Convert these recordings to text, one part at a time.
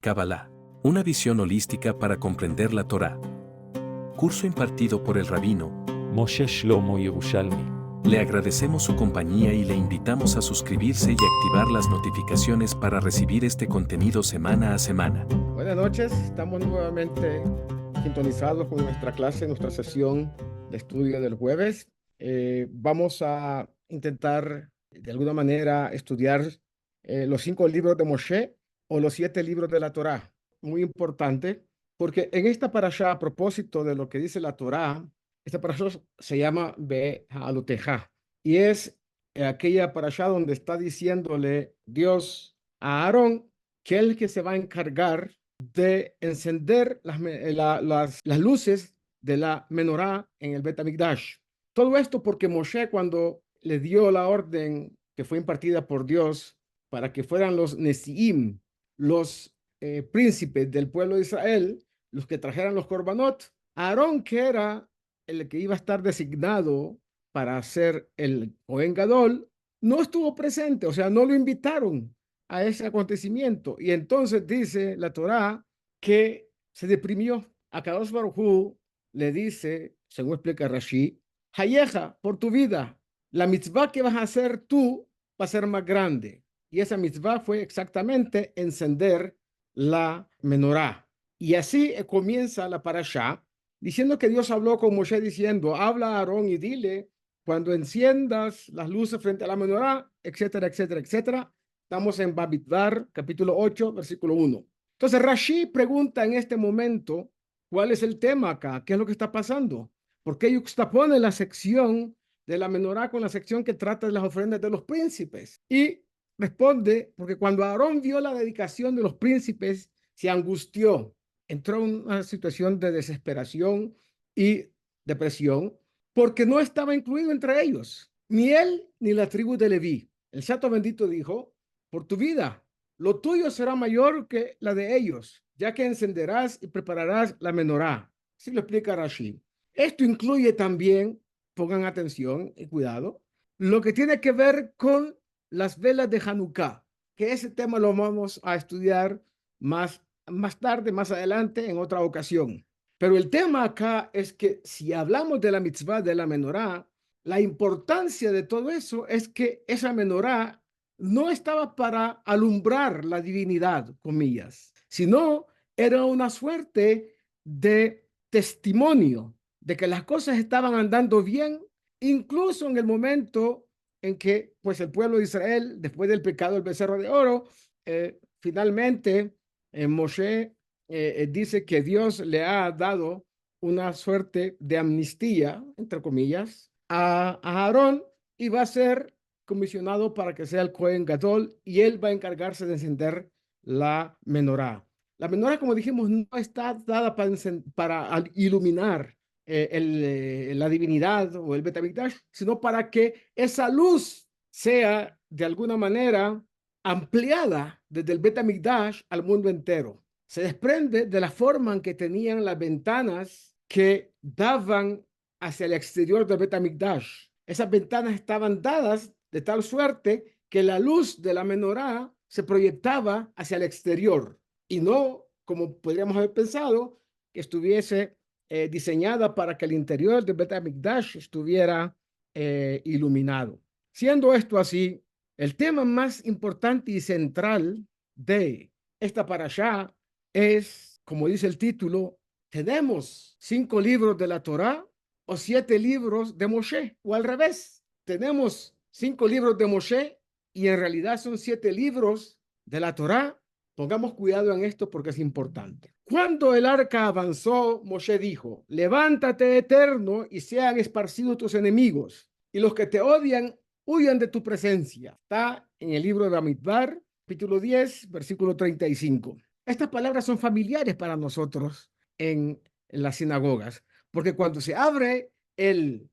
Kabbalah, una visión holística para comprender la Torá. Curso impartido por el rabino Moshe Shlomo Yerushalmi. Le agradecemos su compañía y le invitamos a suscribirse y activar las notificaciones para recibir este contenido semana a semana. Buenas noches, estamos nuevamente sintonizados con nuestra clase, nuestra sesión de estudio del jueves. Vamos a intentar de alguna manera estudiar los 5 libros de Moshe o los 7 libros de la Torá. Muy importante, porque en esta parashá, a propósito de lo que dice la Torá, esta parashá se llama Be'alotejá y es aquella parashá donde está diciéndole Dios a Aarón que él que se va a encargar de encender las luces de la menorá en el Bet HaMikdash. Todo esto porque Moshe, cuando le dio la orden que fue impartida por Dios para que fueran los Nesiim, los príncipes del pueblo de Israel, los que trajeran los korbanot, Aarón, que era el que iba a estar designado para ser el Cohen Gadol, no estuvo presente, o sea, no lo invitaron a ese acontecimiento. Y entonces dice la Torá que se deprimió. A Kadosh Baruj Hu le dice, según explica Rashi, Hayeja, por tu vida, la mitzvah que vas a hacer tú va a ser más grande. Y esa mitzvah fue exactamente encender la menorá. Y así comienza la parashá, diciendo que Dios habló con Moshe diciendo, habla a Aarón y dile, cuando enciendas las luces frente a la menorá, etcétera, etcétera, etcétera. Estamos en Bamidbar, capítulo 8, versículo 1. Entonces Rashi pregunta en este momento, ¿cuál es el tema acá? ¿Qué es lo que está pasando? ¿Por qué yuxtapone la sección de la menorá con la sección que trata de las ofrendas de los príncipes? Y responde, porque cuando Aarón vio la dedicación de los príncipes, se angustió, entró en una situación de desesperación y depresión, porque no estaba incluido entre ellos, ni él ni la tribu de Leví. El Santo Bendito dijo, por tu vida, lo tuyo será mayor que la de ellos, ya que encenderás y prepararás la menorá. Así lo explica Rashi. Esto incluye también, pongan atención y cuidado, lo que tiene que ver con las velas de Hanukkah, que ese tema lo vamos a estudiar más tarde, más adelante, en otra ocasión. Pero el tema acá es que si hablamos de la mitzvah de la menorá, la importancia de todo eso es que esa menorá no estaba para alumbrar la divinidad, comillas, sino era una suerte de testimonio de que las cosas estaban andando bien, incluso en el momento en que pues el pueblo de Israel, después del pecado del becerro de oro, finalmente Moshe dice que Dios le ha dado una suerte de amnistía, entre comillas, a Aarón y va a ser comisionado para que sea el Cohen Gadol y él va a encargarse de encender la menorá. La menorá, como dijimos, no está dada para iluminar la divinidad o el Bet HaMikdash, sino para que esa luz sea de alguna manera ampliada desde el Bet HaMikdash al mundo entero. Se desprende de la forma en que tenían las ventanas que daban hacia el exterior del Bet HaMikdash. Esas ventanas estaban dadas de tal suerte que la luz de la menorá se proyectaba hacia el exterior y no, como podríamos haber pensado, que estuviese diseñada para que el interior del Bet HaMikdash estuviera iluminado. Siendo esto así, el tema más importante y central de esta parashá es, como dice el título, tenemos 5 libros de la Torá o 7 libros de Moshe, o al revés, tenemos 5 libros de Moshe y en realidad son 7 libros de la Torá. Pongamos cuidado en esto porque es importante. Cuando el arca avanzó, Moshe dijo, levántate eterno y sean esparcidos tus enemigos y los que te odian huyan de tu presencia. Está en el libro de Bamidbar, capítulo 10, versículo 35. Estas palabras son familiares para nosotros en las sinagogas, porque cuando se abre el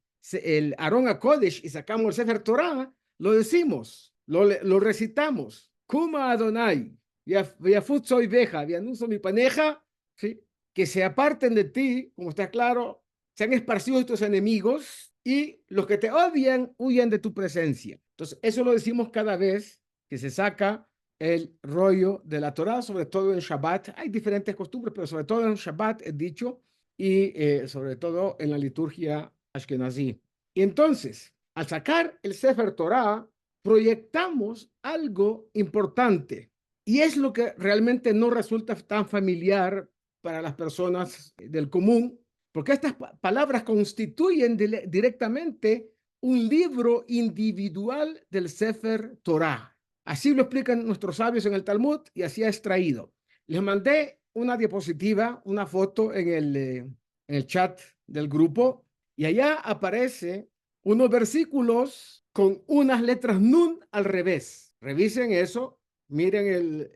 Aarón HaKodesh y sacamos el Sefer Torah, lo decimos, lo recitamos. Kuma Adonai, Viafut soy veja, Vianunzo mi paneja, ¿sí? Que se aparten de ti, como está claro, sean esparcidos tus enemigos y los que te odian huyan de tu presencia. Entonces, eso lo decimos cada vez que se saca el rollo de la Torá, sobre todo en Shabbat. Hay diferentes costumbres, pero sobre todo en Shabbat es dicho, y sobre todo en la liturgia ashkenazí. Y entonces, al sacar el Sefer Torá, proyectamos algo importante, y es lo que realmente no resulta tan familiar para las personas del común, porque estas palabras constituyen directamente un libro individual del Sefer Torá. Así lo explican nuestros sabios en el Talmud y así ha extraído. Les mandé una diapositiva, una foto en el chat del grupo, y allá aparece unos versículos con unas letras nun al revés. Revisen eso, miren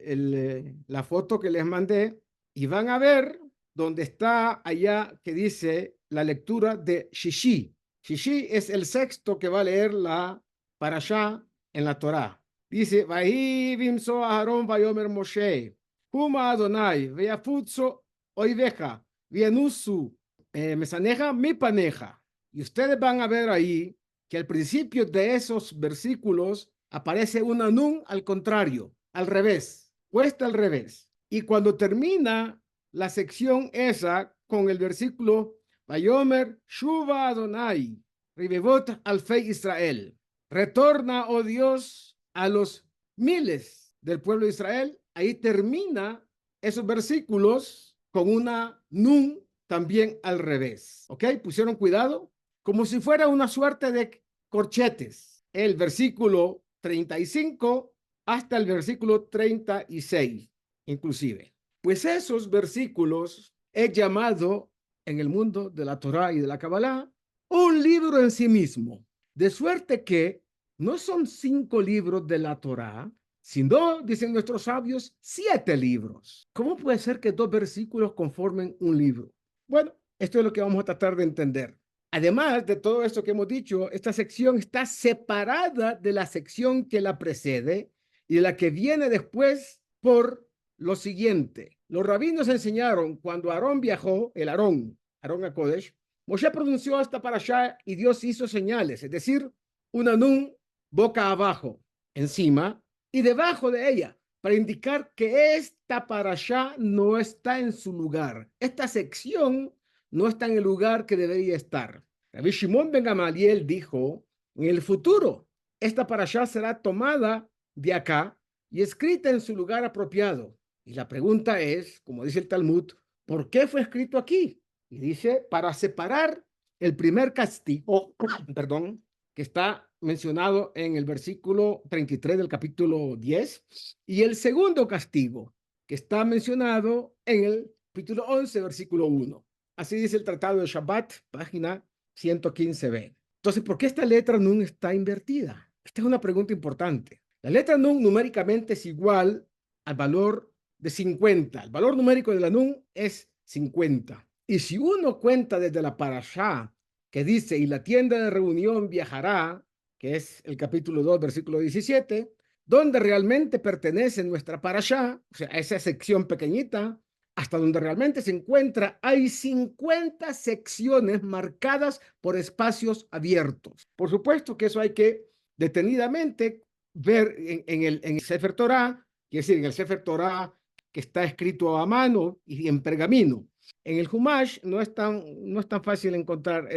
la foto que les mandé y van a ver donde está allá que dice la lectura de Shishi. Shishi es el sexto que va a leer la parashá en la Torá. Dice, Vahi vimso Aharón vayomer Moshe, Huma Adonai, veafutso oiveja, vienusu, mesaneja mi paneja. Y ustedes van a ver ahí que al principio de esos versículos aparece una nun al contrario, al revés, puesta al revés. Y cuando termina la sección esa con el versículo, Vayomer Shuva Adonai, Ribevot Alfei Israel. Retorna, oh Dios, a los miles del pueblo de Israel. Ahí termina esos versículos con una nun también al revés. ¿Ok? Pusieron cuidado, como si fuera una suerte de corchetes. El versículo 35 hasta el versículo 36, inclusive. Pues esos versículos he llamado en el mundo de la Torá y de la Kabbalah un libro en sí mismo. De suerte que no son 5 libros de la Torá, sino, dicen nuestros sabios, 7 libros. ¿Cómo puede ser que 2 versículos conformen un libro? Bueno, esto es lo que vamos a tratar de entender. Además de todo esto que hemos dicho, esta sección está separada de la sección que la precede y de la que viene después por lo siguiente. Los rabinos enseñaron cuando Aarón viajó, Aarón a Kodesh, Moshe pronunció esta parashá y Dios hizo señales, es decir, una nun boca abajo, encima y debajo de ella, para indicar que esta parashá no está en su lugar. Esta sección no está en el lugar que debería estar. Rabbi Shimon ben Gamaliel dijo, en el futuro, esta parashá será tomada de acá y escrita en su lugar apropiado. Y la pregunta es, como dice el Talmud, ¿por qué fue escrito aquí? Y dice, para separar el primer castigo, perdón, que está mencionado en el versículo 33 del capítulo 10, y el segundo castigo, que está mencionado en el capítulo 11, versículo 1. Así dice el Tratado de Shabbat, página 115b. Entonces, ¿por qué esta letra nun está invertida? Esta es una pregunta importante. La letra nun numéricamente es igual al valor de 50. El valor numérico de la nun es 50. Y si uno cuenta desde la parashá, que dice, y la tienda de reunión viajará, que es el capítulo 2, versículo 17, donde realmente pertenece nuestra parashá, o sea, esa sección pequeñita, hasta donde realmente se encuentra, hay 50 secciones marcadas por espacios abiertos. Por supuesto que eso hay que detenidamente ver en el Sefer Torá, quiere decir, en el Sefer Torá que está escrito a mano y en pergamino. En el Humash no es tan fácil encontrar,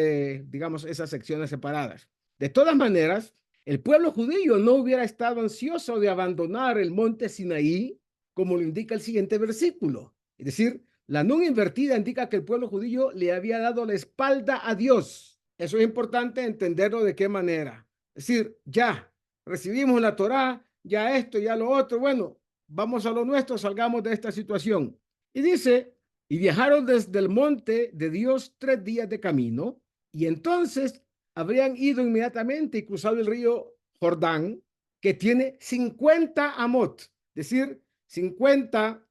digamos, esas secciones separadas. De todas maneras, el pueblo judío no hubiera estado ansioso de abandonar el monte Sinaí, como lo indica el siguiente versículo. Es decir, la nun invertida indica que el pueblo judío le había dado la espalda a Dios. Eso es importante entenderlo de qué manera. Es decir, ya recibimos la Torá, ya esto, ya lo otro, bueno, vamos a lo nuestro, salgamos de esta situación. Y dice, y viajaron desde el monte de Dios 3 días de camino, y entonces habrían ido inmediatamente y cruzado el río Jordán, que tiene 50 amot, es decir, 50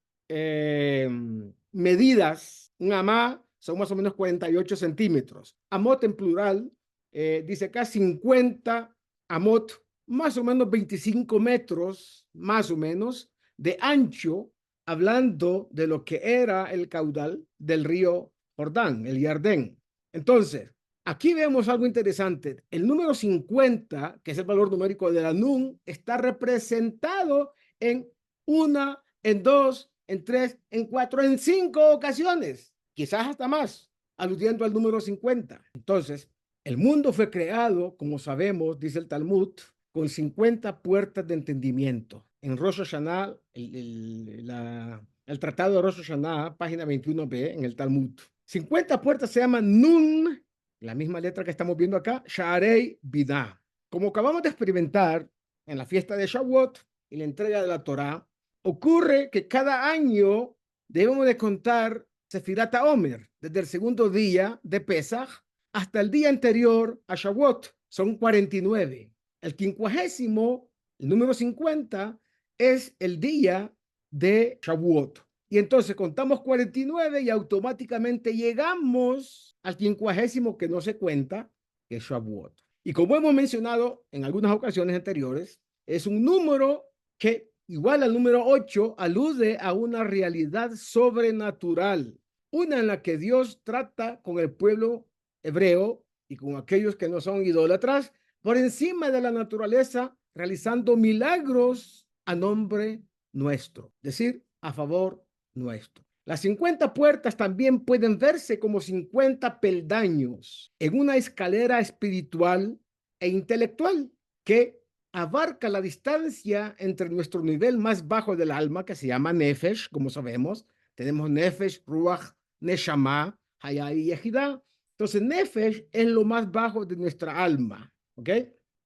medidas. Un amá son más o menos 48 centímetros. Amot en plural, dice acá 50 amot, más o menos 25 metros, más o menos, de ancho, hablando de lo que era el caudal del río Jordán, el Jardén. Entonces, aquí vemos algo interesante. El número 50, que es el valor numérico de la nun, está representado en una, en dos, en tres, en cuatro, en cinco ocasiones, quizás hasta más, aludiendo al número 50. Entonces, el mundo fue creado, como sabemos, dice el Talmud, con 50 puertas de entendimiento. En Rosh Hashanah, el tratado de Rosh Hashanah, página 21b, en el Talmud. 50 puertas se llaman Nun, la misma letra que estamos viendo acá, Sha'arei Binah. Como acabamos de experimentar en la fiesta de Shavuot y la entrega de la Torá, ocurre que cada año debemos de contar Sefirat HaOmer, desde el segundo día de Pesach hasta el día anterior a Shavuot. Son 49. El 50º, el número 50, es el día de Shavuot. Y entonces contamos 49 y automáticamente llegamos al 50º que no se cuenta, que es Shavuot. Y como hemos mencionado en algunas ocasiones anteriores, es un número que, igual al número 8, alude a una realidad sobrenatural, una en la que Dios trata con el pueblo hebreo y con aquellos que no son idólatras por encima de la naturaleza, realizando milagros a nombre nuestro, es decir, a favor nuestro. Las 50 puertas también pueden verse como 50 peldaños en una escalera espiritual e intelectual que abarca la distancia entre nuestro nivel más bajo del alma, que se llama Nefesh, como sabemos. Tenemos Nefesh, Ruach, Neshama, Hayah y Yehidah. Entonces, Nefesh es lo más bajo de nuestra alma, ¿ok?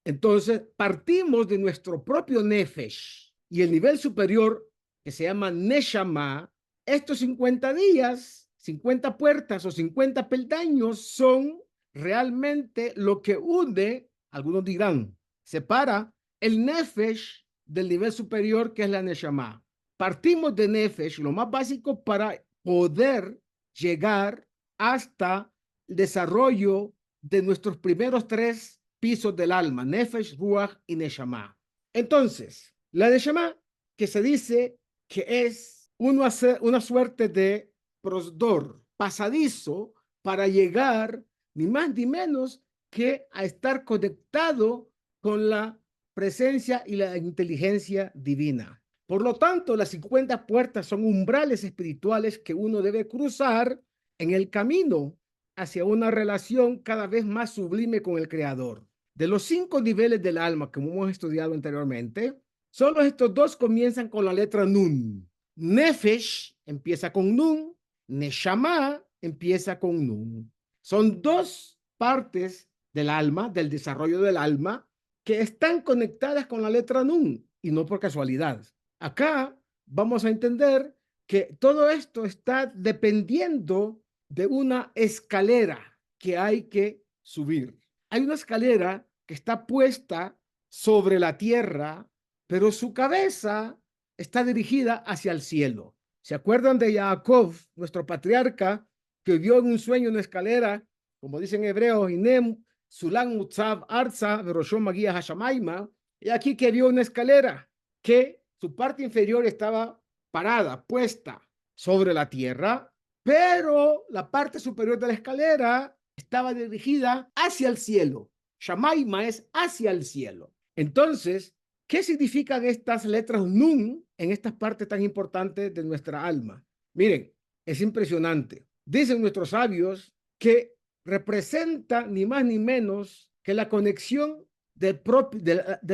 Entonces, partimos de nuestro propio Nefesh y el nivel superior, que se llama Neshama. Estos 50 días, 50 puertas o 50 peldaños son realmente lo que une, algunos dirán, separa el Nefesh del nivel superior, que es la Neshama. Partimos de Nefesh, lo más básico, para poder llegar hasta el desarrollo de nuestros primeros 3 pisos del alma, Nefesh, Ruach y Neshama. Entonces, la Neshama, que se dice que es una suerte de prosdor, pasadizo, para llegar ni más ni menos que a estar conectado con la presencia y la inteligencia divina. Por lo tanto, las 50 puertas son umbrales espirituales que uno debe cruzar en el camino hacia una relación cada vez más sublime con el Creador. De los 5 niveles del alma que hemos estudiado anteriormente, solo estos 2 comienzan con la letra Nun. Nefesh empieza con Nun, Neshama empieza con Nun. Son 2 partes del alma, del desarrollo del alma, que están conectadas con la letra Nun, y no por casualidad. Acá vamos a entender que todo esto está dependiendo de una escalera que hay que subir. Hay una escalera que está puesta sobre la tierra, pero su cabeza está dirigida hacia el cielo. ¿Se acuerdan de Jacob, nuestro patriarca, que vio en un sueño una escalera, como dicen hebreos, Inem, Sulam Mutzav Arza, Veroshom Magia Hashamaima? Y aquí que vio una escalera que su parte inferior estaba parada, puesta sobre la tierra, pero la parte superior de la escalera estaba dirigida hacia el cielo. Shamaima es hacia el cielo. Entonces, ¿qué significan estas letras Nun en estas partes tan importantes de nuestra alma? Miren, es impresionante. Dicen nuestros sabios que representa ni más ni menos que la conexión de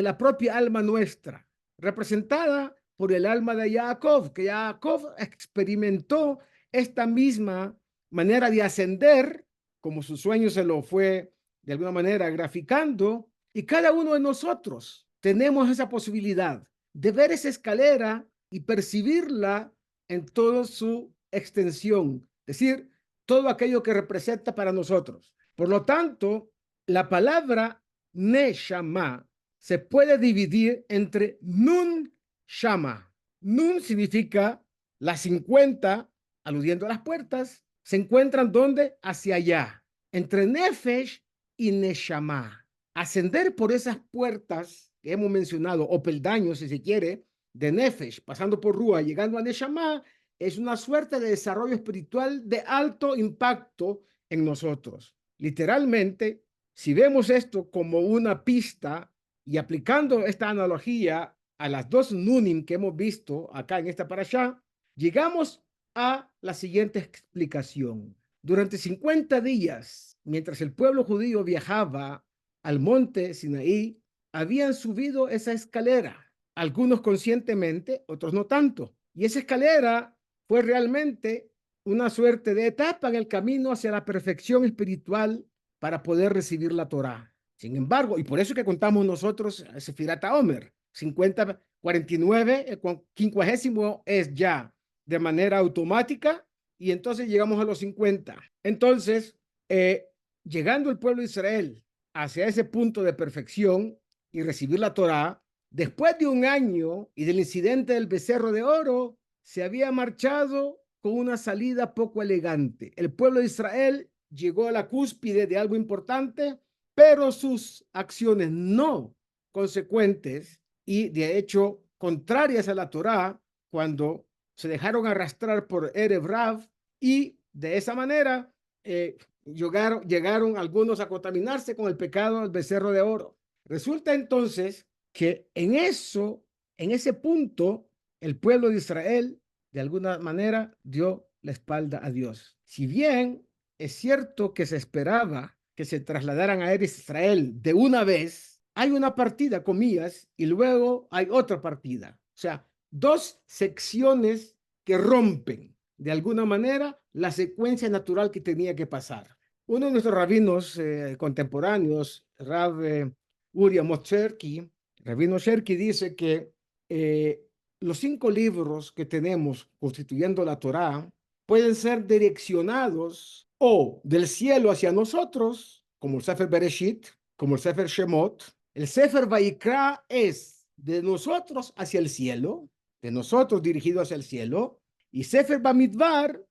la propia alma nuestra, representada por el alma de Jacob, que Jacob experimentó esta misma manera de ascender, como su sueño se lo fue de alguna manera graficando, y cada uno de nosotros tenemos esa posibilidad de ver esa escalera y percibirla en toda su extensión, es decir, todo aquello que representa para nosotros. Por lo tanto, la palabra Neshama se puede dividir entre Nun Shama. Nun significa las 50, aludiendo a las puertas, se encuentran ¿dónde? Hacia allá, entre Nefesh y Neshama. Ascender por esas puertas que hemos mencionado, o peldaños, si se quiere, de Nefesh, pasando por Rúa, llegando a Neshama, es una suerte de desarrollo espiritual de alto impacto en nosotros. Literalmente, si vemos esto como una pista y aplicando esta analogía a las dos Nunim que hemos visto acá en esta parashá, llegamos a la siguiente explicación. Durante 50 días, mientras el pueblo judío viajaba al monte Sinaí, habían subido esa escalera, algunos conscientemente, otros no tanto. Y esa escalera fue realmente una suerte de etapa en el camino hacia la perfección espiritual para poder recibir la Torá. Sin embargo, y por eso que contamos nosotros Sefirat HaOmer, 50, 49, el 50 es ya de manera automática y entonces llegamos a los 50. Entonces, llegando el pueblo de Israel hacia ese punto de perfección y recibir la Torá, después de un año y del incidente del becerro de oro, se había marchado con una salida poco elegante. El pueblo de Israel llegó a la cúspide de algo importante, pero sus acciones no consecuentes y de hecho contrarias a la Torá, cuando se dejaron arrastrar por Erev Rav y de esa manera llegaron algunos a contaminarse con el pecado del becerro de oro. Resulta entonces que en ese punto, el pueblo de Israel de alguna manera dio la espalda a Dios. Si bien es cierto que se esperaba que se trasladaran a Eretz Israel de una vez, hay una partida, comillas, y luego hay otra partida. O sea, dos secciones que rompen de alguna manera la secuencia natural que tenía que pasar. Uno de nuestros rabinos contemporáneos, Rav Uriah Motzerki, Rabino Sherki, dice que los 5 libros que tenemos constituyendo la Torá pueden ser direccionados o del cielo hacia nosotros, como el Sefer Bereshit, como el Sefer Shemot. El Sefer Vayikra es de nosotros hacia el cielo, de nosotros dirigido hacia el cielo, y Sefer Bamidbar,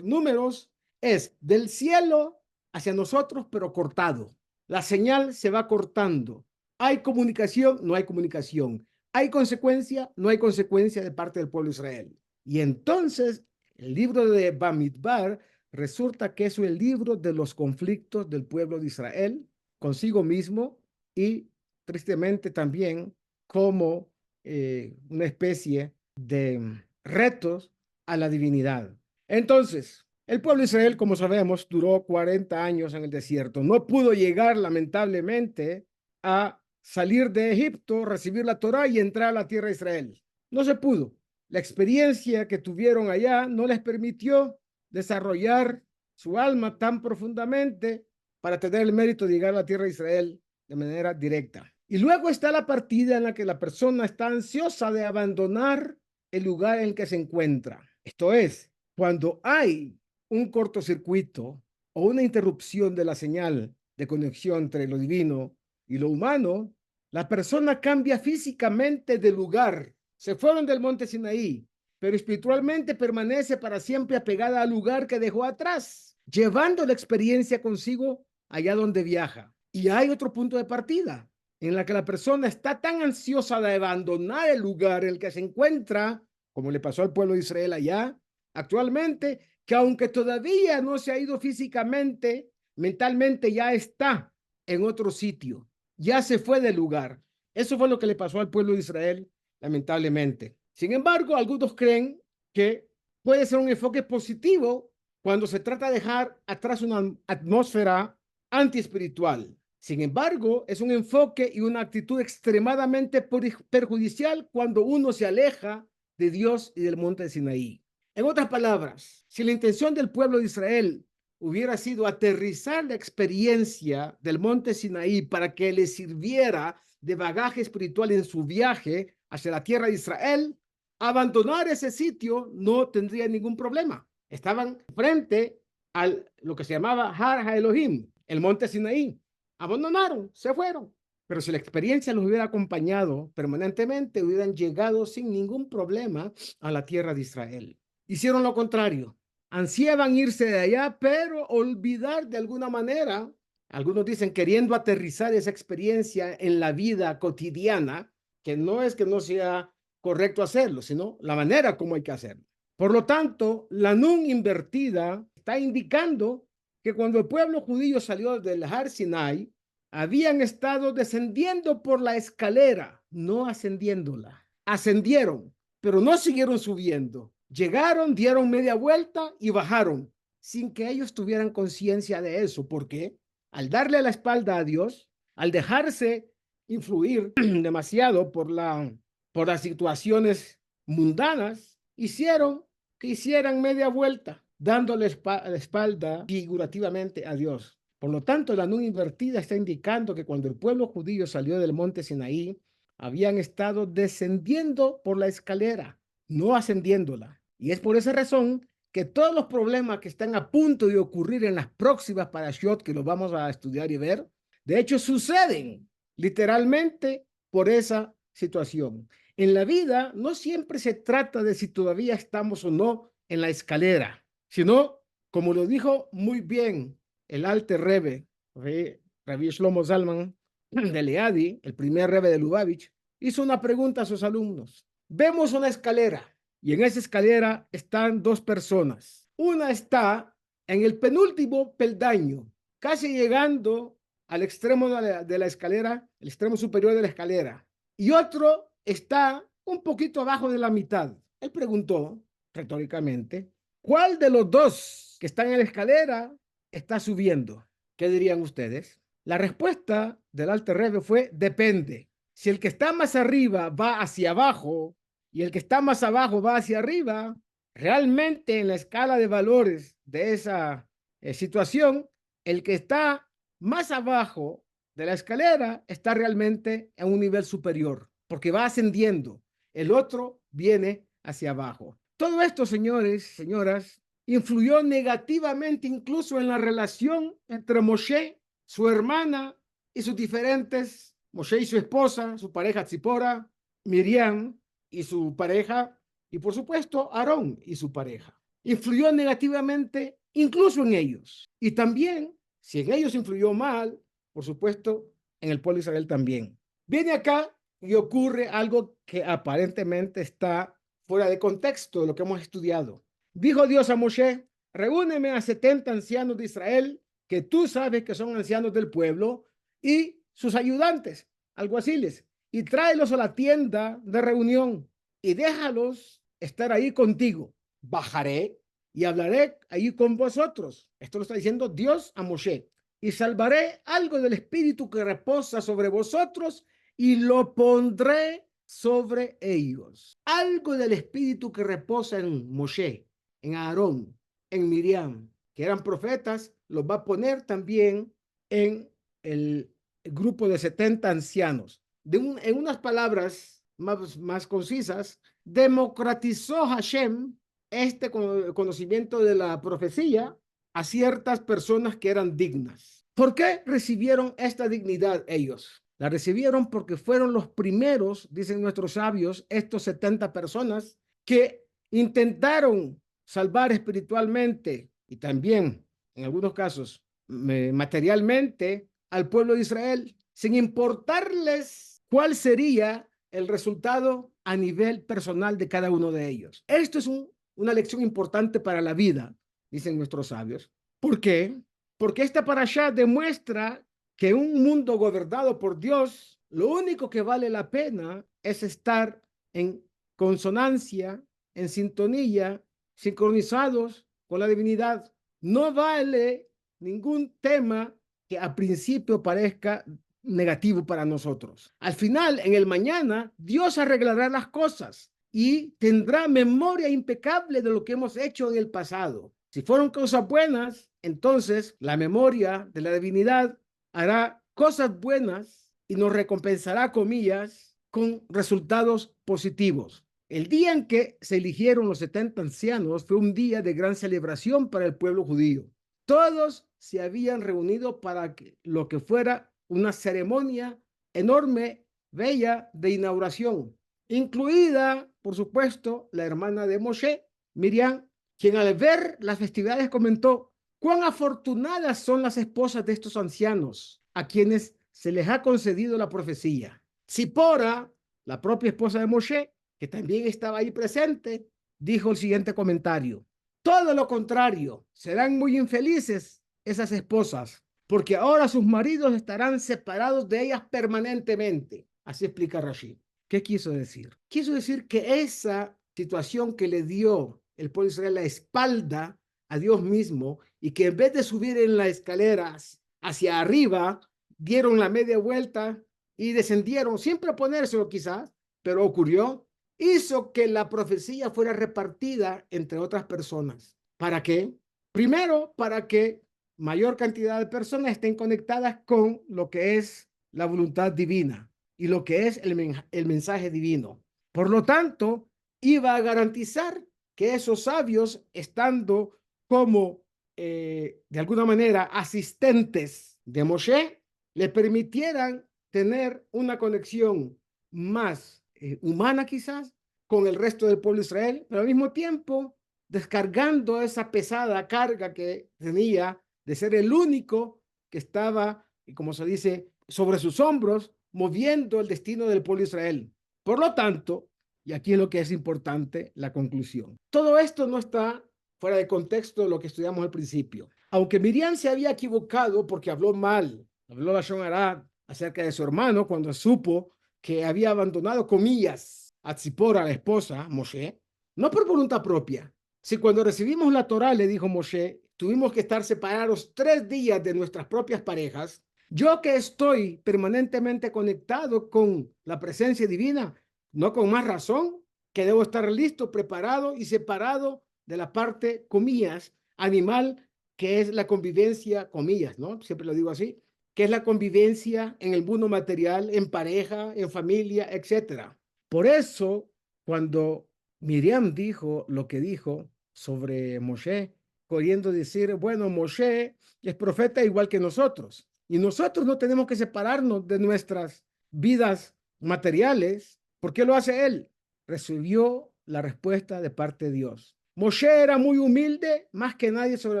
números, es del cielo hacia nosotros, pero cortado. La señal se va cortando. Hay comunicación, no hay comunicación. Hay consecuencia, no hay consecuencia de parte del pueblo de Israel. Y entonces el libro de Bamidbar resulta que es el libro de los conflictos del pueblo de Israel consigo mismo y tristemente también como una especie de retos a la divinidad. Entonces, el pueblo de Israel, como sabemos, duró 40 años en el desierto. No pudo llegar, lamentablemente, a salir de Egipto, recibir la Torá y entrar a la tierra de Israel. No se pudo. La experiencia que tuvieron allá no les permitió desarrollar su alma tan profundamente para tener el mérito de llegar a la tierra de Israel de manera directa. Y luego está la partida en la que la persona está ansiosa de abandonar el lugar en el que se encuentra. Esto es, cuando hay un cortocircuito o una interrupción de la señal de conexión entre lo divino y lo humano, la persona cambia físicamente de lugar. Se fueron del monte Sinaí, pero espiritualmente permanece para siempre apegada al lugar que dejó atrás, llevando la experiencia consigo allá donde viaja. Y hay otro punto de partida, en la que la persona está tan ansiosa de abandonar el lugar en el que se encuentra, como le pasó al pueblo de Israel allá, actualmente, que aunque todavía no se ha ido físicamente, mentalmente ya está en otro sitio, ya se fue del lugar. Eso fue lo que le pasó al pueblo de Israel, lamentablemente. Sin embargo, algunos creen que puede ser un enfoque positivo cuando se trata de dejar atrás una atmósfera antiespiritual. Sin embargo, es un enfoque y una actitud extremadamente perjudicial cuando uno se aleja de Dios y del monte de Sinaí. En otras palabras, si la intención del pueblo de Israel hubiera sido aterrizar la experiencia del monte Sinaí para que le sirviera de bagaje espiritual en su viaje hacia la tierra de Israel, abandonar ese sitio no tendría ningún problema. Estaban frente a lo que se llamaba Har HaElohim, el monte Sinaí. Abandonaron, se fueron. Pero si la experiencia los hubiera acompañado permanentemente, hubieran llegado sin ningún problema a la tierra de Israel. Hicieron lo contrario. Ansiaban irse de allá, pero olvidar de alguna manera, algunos dicen queriendo aterrizar esa experiencia en la vida cotidiana, que no es que no sea correcto hacerlo, sino la manera como hay que hacerlo. Por lo tanto, la nun invertida está indicando que cuando el pueblo judío salió del Har Sinai, habían estado descendiendo por la escalera, no ascendiéndola. ascendieron, pero no siguieron subiendo. Llegaron, dieron media vuelta y bajaron, sin que ellos tuvieran conciencia de eso. ¿Por qué? Al darle la espalda a Dios, al dejarse influir demasiado por las situaciones mundanas, hicieron que hicieran media vuelta, dándole la espalda figurativamente a Dios. Por lo tanto, la nun invertida está indicando que cuando el pueblo judío salió del monte Sinaí, habían estado descendiendo por la escalera, no ascendiéndola. Y es por esa razón que todos los problemas que están a punto de ocurrir en las próximas parashot, que los vamos a estudiar y ver, de hecho suceden literalmente por esa situación. En la vida no siempre se trata de si todavía estamos o no en la escalera, sino, como lo dijo muy bien el Alter Rebbe, Rabbi Shlomo Zalman de Leadi, el primer Rebbe de Lubavitch, hizo una pregunta a sus alumnos. Vemos una escalera y en esa escalera están dos personas. Una está en el penúltimo peldaño, casi llegando al extremo de la escalera, el extremo superior de la escalera, y otro está un poquito abajo de la mitad. Él preguntó retóricamente, ¿cuál de los dos que están en la escalera está subiendo? ¿Qué dirían ustedes? La respuesta del Alter Rebbe fue, depende. Si el que está más arriba va hacia abajo y el que está más abajo va hacia arriba, realmente en la escala de valores de esa situación, el que está más abajo de la escalera está realmente en un nivel superior, porque va ascendiendo. El otro viene hacia abajo. Todo esto, señores, señoras, influyó negativamente incluso en la relación entre Moshe, su hermana y sus diferentes, Moshe y su esposa, su pareja Tzipora, Miriam y su pareja, y por supuesto Aarón y su pareja. Influyó negativamente incluso en ellos. Y también, si en ellos influyó mal, por supuesto, en el pueblo de Israel también. Viene acá y ocurre algo que aparentemente está fuera de contexto de lo que hemos estudiado. Dijo Dios a Moshe, reúneme a 70 ancianos de Israel, que tú sabes que son ancianos del pueblo, y sus ayudantes, alguaciles, y tráelos a la tienda de reunión y déjalos estar ahí contigo. Bajaré y hablaré ahí con vosotros. Esto lo está diciendo Dios a Moshe. Y salvaré algo del espíritu que reposa sobre vosotros y lo pondré sobre ellos. Algo del espíritu que reposa en Moshe, en Aarón, en Miriam, que eran profetas, los va a poner también en el grupo de 70 ancianos. En unas palabras más concisas, democratizó Hashem este conocimiento de la profecía a ciertas personas que eran dignas. ¿Por qué recibieron esta dignidad ellos? La recibieron porque fueron los primeros, dicen nuestros sabios, estos 70 personas que intentaron salvar espiritualmente y también, en algunos casos, materialmente al pueblo de Israel, sin importarles cuál sería el resultado a nivel personal de cada uno de ellos. Esto es una lección importante para la vida, dicen nuestros sabios. ¿Por qué? Porque esta parashá demuestra que un mundo gobernado por Dios, lo único que vale la pena es estar en consonancia, en sintonía, sincronizados con la divinidad. No vale ningún tema que a principio parezca negativo para nosotros. Al final, en el mañana, Dios arreglará las cosas y tendrá memoria impecable de lo que hemos hecho en el pasado. Si fueron cosas buenas, entonces la memoria de la divinidad hará cosas buenas y nos recompensará, comillas, con resultados positivos. El día en que se eligieron los 70 ancianos fue un día de gran celebración para el pueblo judío. Todos se habían reunido para lo que fuera una ceremonia enorme, bella, de inauguración, incluida, por supuesto, la hermana de Moshe, Miriam, quien al ver las festividades comentó: cuán afortunadas son las esposas de estos ancianos, a quienes se les ha concedido la profecía. Zipora, la propia esposa de Moshe, que también estaba ahí presente, dijo el siguiente comentario: todo lo contrario, serán muy infelices esas esposas, porque ahora sus maridos estarán separados de ellas permanentemente. Así explica Rashi. ¿Qué quiso decir? Quiso decir que esa situación que le dio el pueblo de Israel la espalda a Dios mismo y que en vez de subir en las escaleras hacia arriba, dieron la media vuelta y descendieron sin proponérselo quizás, pero ocurrió, hizo que la profecía fuera repartida entre otras personas. ¿Para qué? Primero, para que mayor cantidad de personas estén conectadas con lo que es la voluntad divina y lo que es el mensaje divino. Por lo tanto, iba a garantizar que esos sabios, estando como de alguna manera asistentes de Moshe, le permitieran tener una conexión más humana quizás con el resto del pueblo de Israel, pero al mismo tiempo descargando esa pesada carga que tenía de ser el único que estaba, y como se dice, sobre sus hombros, moviendo el destino del pueblo de Israel. Por lo tanto, y aquí es lo que es importante, la conclusión. Todo esto no está fuera de contexto de lo que estudiamos al principio. Aunque Miriam se había equivocado porque habló mal, habló Lashon Hara acerca de su hermano cuando supo que había abandonado, comillas, a Tzipora, la esposa, Moshe, no por voluntad propia. Si cuando recibimos la Torá, le dijo Moshe, tuvimos que estar separados 3 días de nuestras propias parejas, yo que estoy permanentemente conectado con la presencia divina, no con más razón que debo estar listo, preparado y separado de la parte, comillas, animal, que es la convivencia, comillas, ¿no? Siempre lo digo así, que es la convivencia en el mundo material, en pareja, en familia, etc. Por eso, cuando Miriam dijo lo que dijo sobre Moshe, queriendo decir, bueno, Moshe es profeta igual que nosotros, y nosotros no tenemos que separarnos de nuestras vidas materiales. ¿Por qué lo hace él? Recibió la respuesta de parte de Dios. Moshe era muy humilde, más que nadie sobre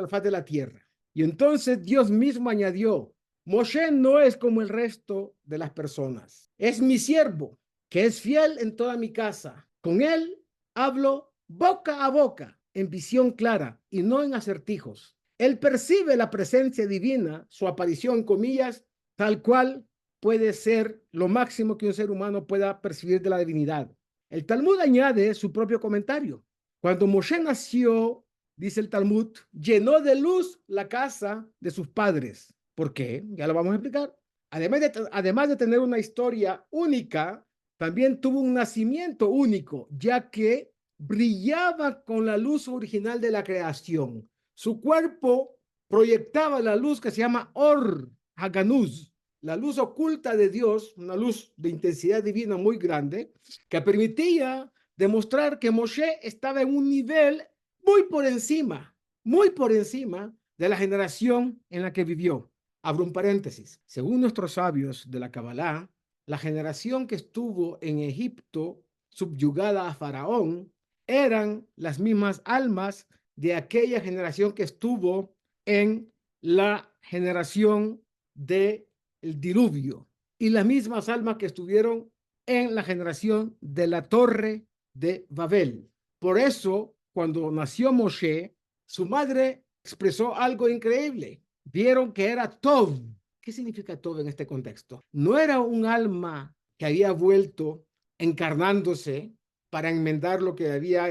la faz de la tierra. Y entonces Dios mismo añadió, Moshe no es como el resto de las personas. Es mi siervo, que es fiel en toda mi casa. Con él hablo boca a boca, en visión clara y no en acertijos. Él percibe la presencia divina, su aparición, comillas, tal cual puede ser lo máximo que un ser humano pueda percibir de la divinidad. El Talmud añade su propio comentario. Cuando Moshe nació, dice el Talmud, llenó de luz la casa de sus padres. ¿Por qué? Ya lo vamos a explicar. Además de tener una historia única, también tuvo un nacimiento único, ya que brillaba con la luz original de la creación. Su cuerpo proyectaba la luz que se llama Or Haganuz, la luz oculta de Dios, una luz de intensidad divina muy grande, que permitía demostrar que Moshe estaba en un nivel muy por encima de la generación en la que vivió. Abro un paréntesis. Según nuestros sabios de la Kabbalah, la generación que estuvo en Egipto subyugada a Faraón eran las mismas almas de aquella generación que estuvo en la generación del diluvio y las mismas almas que estuvieron en la generación de la torre de Babel. Por eso, cuando nació Moshe, su madre expresó algo increíble. Vieron que era Tov. ¿Qué significa Tov en este contexto? No era un alma que había vuelto encarnándose para enmendar lo que había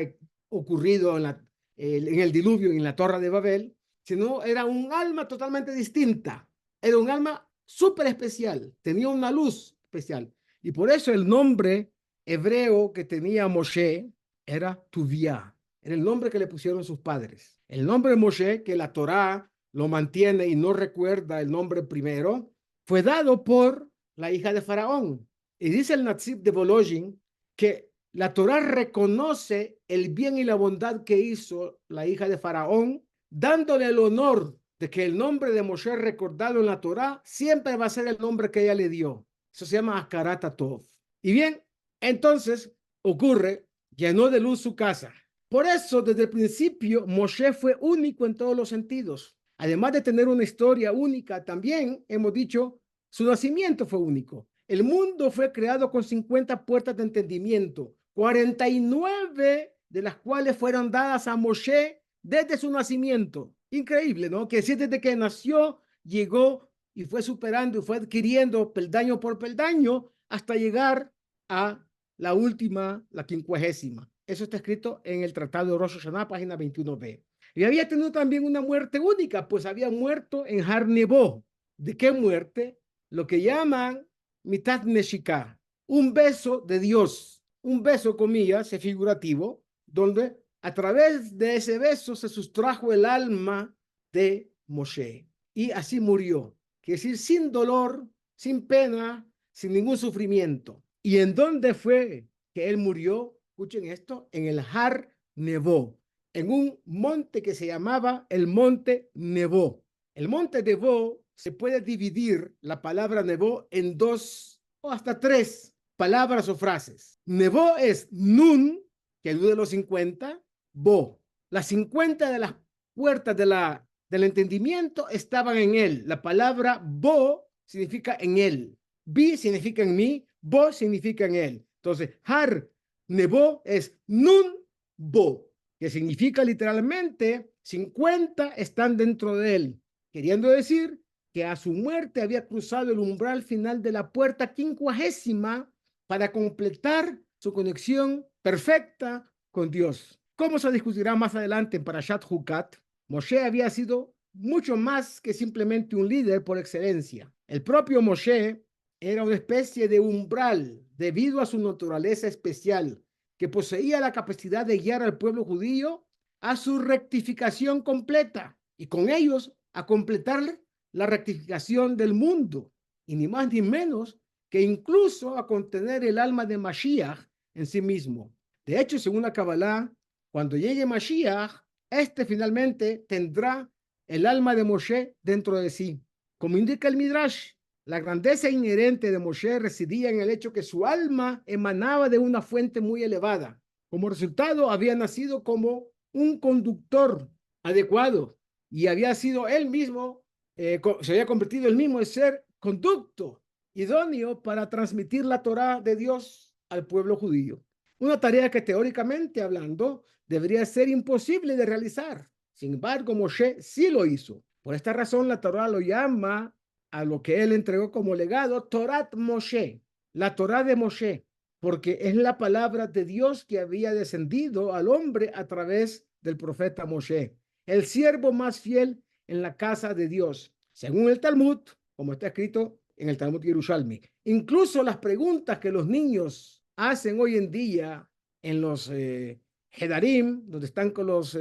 ocurrido en el diluvio y en la torre de Babel, sino era un alma totalmente distinta. Era un alma súper especial, tenía una luz especial. Y por eso el nombre hebreo que tenía Moshe era Tuvia, era el nombre que le pusieron sus padres. El nombre de Moshe, que la Torá lo mantiene y no recuerda el nombre primero, fue dado por la hija de Faraón. Y dice el Natsib de Volozhin que la Torá reconoce el bien y la bondad que hizo la hija de Faraón, dándole el honor de que el nombre de Moshe recordado en la Torá siempre va a ser el nombre que ella le dio. Eso se llama Hakarat Tov. Y bien, entonces ocurre, llenó de luz su casa. Por eso, desde el principio, Moshe fue único en todos los sentidos. Además de tener una historia única, también hemos dicho, su nacimiento fue único. El mundo fue creado con 50 puertas de entendimiento, 49 de las cuales fueron dadas a Moshe desde su nacimiento. Increíble, ¿no? Que desde que nació, llegó y fue superando y fue adquiriendo peldaño por peldaño hasta llegar a la última, la 50ª. Eso está escrito en el Tratado de Rosh Hashanah, página 21b. Y había tenido también una muerte única, pues había muerto en Har Nebo. ¿De qué muerte? Lo que llaman Mitat Neshika, un beso de Dios, un beso, comillas, es figurativo, donde a través de ese beso se sustrajo el alma de Moshe. Y así murió. Quiere decir, sin dolor, sin pena, sin ningún sufrimiento. ¿Y en dónde fue que él murió? Escuchen esto, en el Har Nebo, en un monte que se llamaba el Monte Nebo. El Monte Nebo se puede dividir la palabra Nebo en 2 o hasta 3 palabras o frases. Nebo es Nun, que alude a los 50, Bo. Las 50 de las puertas del entendimiento estaban en él. La palabra Bo significa en él. Bi significa en mí. Bo significa en él. Entonces, Har Nebo es Nun Bo, que significa literalmente 50 están dentro de él, queriendo decir que a su muerte había cruzado el umbral final de la puerta 50ª para completar su conexión perfecta con Dios. Como se discutirá más adelante en Parashat Hukat, Moshe había sido mucho más que simplemente un líder por excelencia. El propio Moshe era una especie de umbral debido a su naturaleza especial, que poseía la capacidad de guiar al pueblo judío a su rectificación completa y con ellos a completar la rectificación del mundo, y ni más ni menos que incluso a contener el alma de Mashiach en sí mismo. De hecho, según la Kabbalah, cuando llegue Mashiach, este finalmente tendrá el alma de Moshe dentro de sí. Como indica el Midrash, la grandeza inherente de Moshe residía en el hecho que su alma emanaba de una fuente muy elevada. Como resultado, había nacido como un conductor adecuado y había sido él mismo, se había convertido él mismo en ser conducto idóneo para transmitir la Torá de Dios al pueblo judío. Una tarea que teóricamente hablando debería ser imposible de realizar. Sin embargo, Moshe sí lo hizo. Por esta razón, la Torá lo llama a lo que él entregó como legado Torat Moshe, la Torá de Moshe, porque es la palabra de Dios que había descendido al hombre a través del profeta Moshe, el siervo más fiel en la casa de Dios, según el Talmud, como está escrito en el Talmud Yerushalmi. Incluso las preguntas que los niños hacen hoy en día en los Hedarim, donde están con los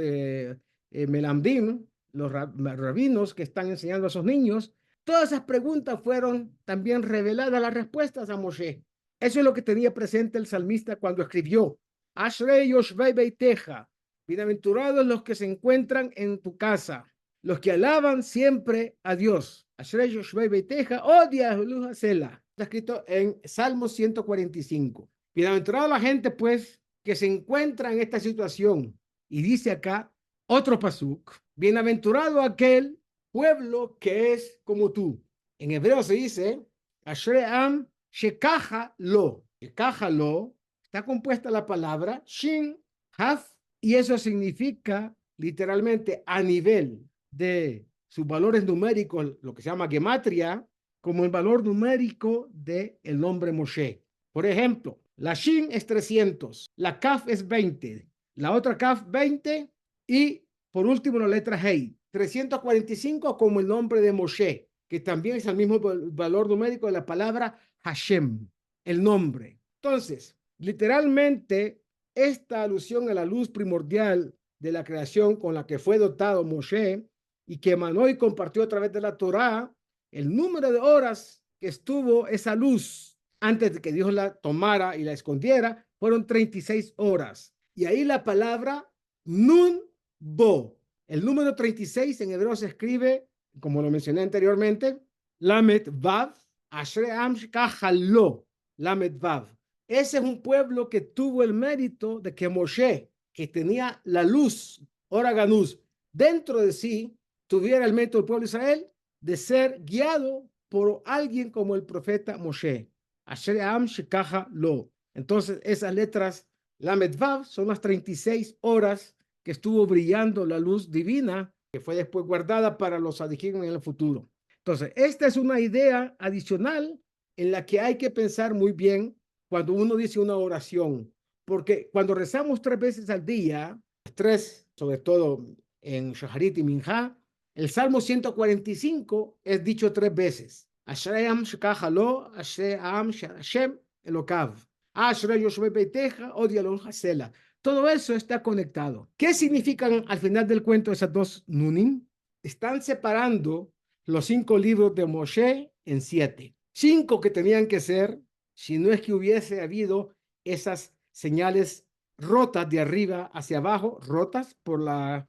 Melamdim, los rabinos que están enseñando a esos niños, todas esas preguntas fueron también reveladas las respuestas a Moshe. Eso es lo que tenía presente el salmista cuando escribió: Ashrei Yoshvei Beiteja, bienaventurados los que se encuentran en tu casa, los que alaban siempre a Dios. Ashrei Yoshvei Beiteja, odia Elohim Selah. Está escrito en Salmo 145. Bienaventurada la gente, pues, que se encuentra en esta situación. Y dice acá otro pasuk: bienaventurado aquel pueblo que es como tú. En hebreo se dice Ashrei Am Shekaja Lo. Shekaja Lo está compuesta la palabra Shin, Haf, y eso significa literalmente a nivel de sus valores numéricos, lo que se llama gematria, como el valor numérico del nombre Moshe. Por ejemplo, la Shin es 300, la Kaf es 20, la otra Kaf 20 y por último la letra Hei, 345 como el nombre de Moshe, que también es el mismo valor numérico de la palabra Hashem, el nombre. Entonces, literalmente, esta alusión a la luz primordial de la creación con la que fue dotado Moshe y que emanó y compartió a través de la Torá, el número de horas que estuvo esa luz antes de que Dios la tomara y la escondiera, fueron 36 horas. Y ahí la palabra Nun Bo. El número 36 en hebreo se escribe, como lo mencioné anteriormente, Lamed Vav, Ashrei Am Shekaja Lo, Lamed Vav. Ese es un pueblo que tuvo el mérito de que Moshe, que tenía la luz, Ora Ganús, dentro de sí, tuviera el mérito del pueblo de Israel de ser guiado por alguien como el profeta Moshe. Ashrei Am Shekaja Lo. Entonces, esas letras Lamed Vav son las 36 horas que estuvo brillando la luz divina, que fue después guardada para los adiginos en el futuro. Entonces, esta es una idea adicional en la que hay que pensar muy bien cuando uno dice una oración, porque cuando rezamos 3 veces al día, 3, sobre todo en Shaharit y Minjá, el Salmo 145 es dicho 3 veces. Ashrei am shekach lo, ashrei am Hashem Elokav. Ashrei yoshvei beiteja, od yalon hasela. Todo eso está conectado. ¿Qué significan al final del cuento esas dos nunim? Están separando los 5 libros de Moshe en 7. 5 que tenían que ser, si no es que hubiese habido esas señales rotas de arriba hacia abajo, rotas por la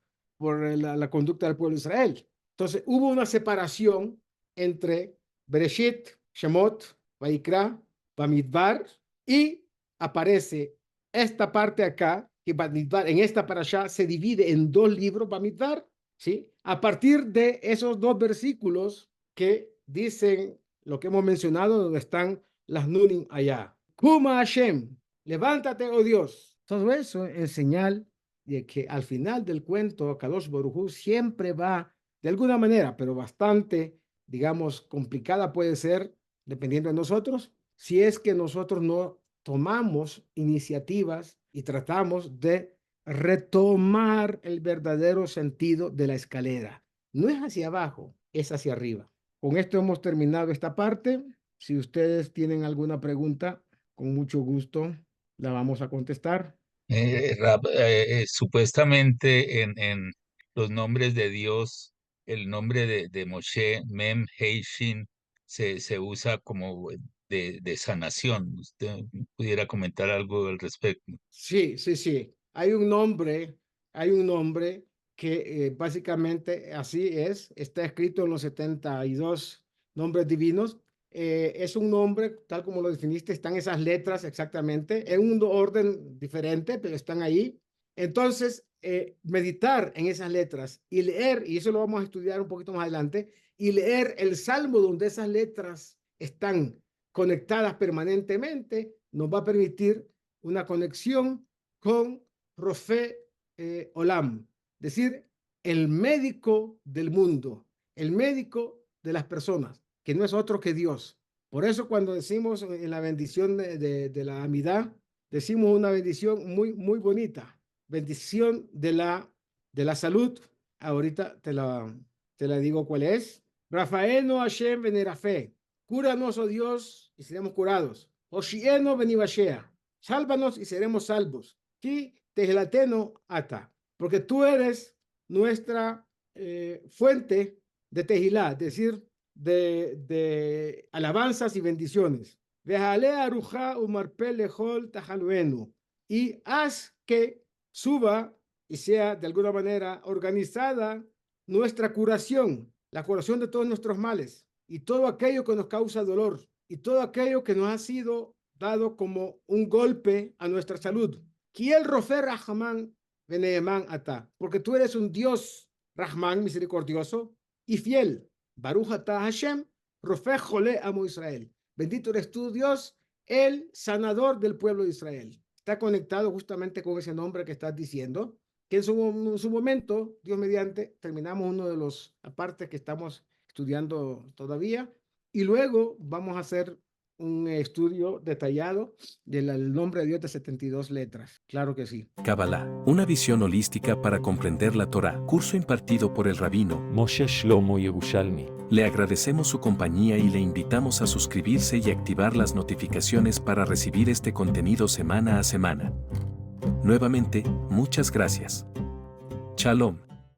conducta del pueblo de Israel. Entonces hubo una separación entre Bereshit, Shemot, Vaikra, Bamidbar, y aparece esta parte acá, que Bamidbar en esta parashá se divide en 2 libros, Bamidbar, ¿sí? A partir de esos 2 versículos que dicen lo que hemos mencionado, donde están las Nunim allá. Kuma Hashem, levántate, oh Dios. Todo eso en señal de que al final del cuento, Kadosh Baruj Hu siempre va, de alguna manera, pero bastante, digamos, complicada puede ser, dependiendo de nosotros, si es que nosotros no tomamos iniciativas y tratamos de retomar el verdadero sentido de la escalera. No es hacia abajo, es hacia arriba. Con esto hemos terminado esta parte. Si ustedes tienen alguna pregunta, con mucho gusto la vamos a contestar. Supuestamente en los nombres de Dios, el nombre de Moshe, Mem, Hei, Shin, se usa como de sanación. ¿Usted pudiera comentar algo al respecto? Sí, sí, sí. Hay un nombre que básicamente así es, está escrito en los 72 nombres divinos. Es un nombre, tal como lo definiste, están esas letras exactamente, en un orden diferente, pero están ahí. Entonces, meditar en esas letras y leer, y eso lo vamos a estudiar un poquito más adelante, y leer el salmo donde esas letras están conectadas permanentemente, nos va a permitir una conexión con Rofé Olam, es decir, el médico del mundo, el médico de las personas, que no es otro que Dios. Por eso cuando decimos en la bendición de la Amidá, decimos una bendición muy, muy bonita, bendición de la salud. Ahorita te la digo cuál es. Rafaeno Hashem Benerafe, cúranos, oh Dios, y seremos curados. Oshieno Benibashea, sálvanos y seremos salvos. Ki Tehelateno Ata, porque tú eres nuestra fuente de Tejilá, es decir, de alabanzas y bendiciones. Vejale aruja umarpe lejol tajaluenu, y haz que suba y sea de alguna manera organizada nuestra curación, la curación de todos nuestros males y todo aquello que nos causa dolor y todo aquello que nos ha sido dado como un golpe a nuestra salud. Kiel Rofer Rahman Beneeman Ata, porque tú eres un Dios Rahman, misericordioso y fiel. Baruch Ata Hashem, Rofer Jole Amo Israel. Bendito eres tú, Dios, el sanador del pueblo de Israel. Está conectado justamente con ese nombre que estás diciendo, que en su momento, Dios mediante, terminamos uno de los apartes que estamos estudiando todavía, y luego vamos a hacer un estudio detallado del nombre de Dios de 72 letras. Claro que sí. Kabbalah, una visión holística para comprender la Torá. Curso impartido por el rabino Moshe Shlomo Yerushalmi. Le agradecemos su compañía y le invitamos a suscribirse y activar las notificaciones para recibir este contenido semana a semana. Nuevamente, muchas gracias. Shalom.